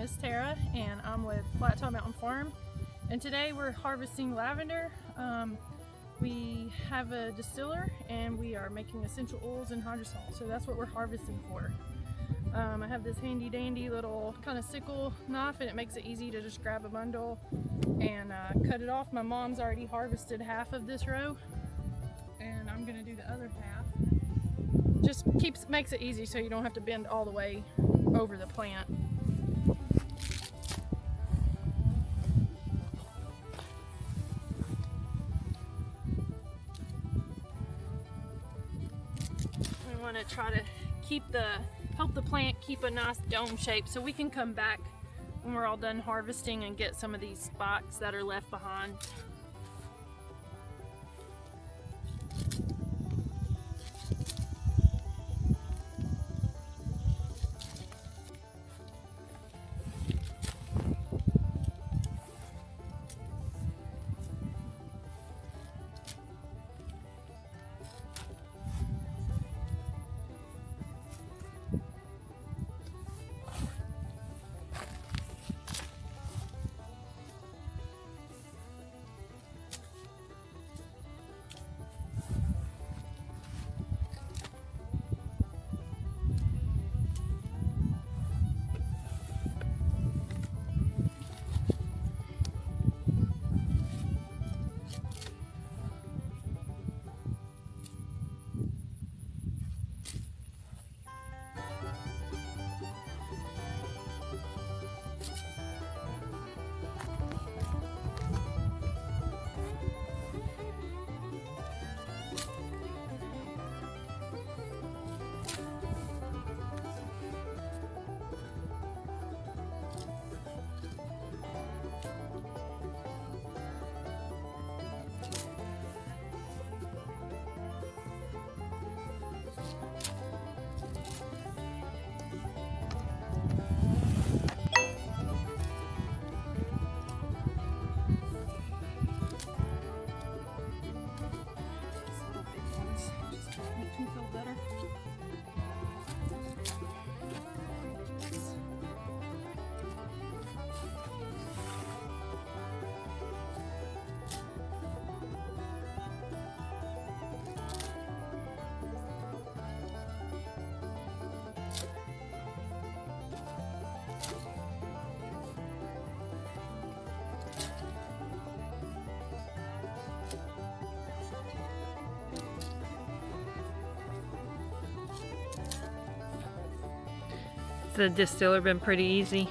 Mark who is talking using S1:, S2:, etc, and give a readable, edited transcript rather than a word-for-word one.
S1: is Tara and I'm with Flat Top Mountain Farm, and today we're harvesting lavender. We have a distiller and we are making essential oils and hydrosol, so that's what we're harvesting for. I have this handy dandy little kind of sickle knife and it makes it easy to just grab a bundle and cut it off. My mom's already harvested half of this row and I'm gonna do the other half. Just makes it easy so you don't have to bend all the way over the plant. We want to try to help the plant keep a nice dome shape so we can come back when we're all done harvesting and get some of these spots that are left behind.
S2: The distiller been pretty easy.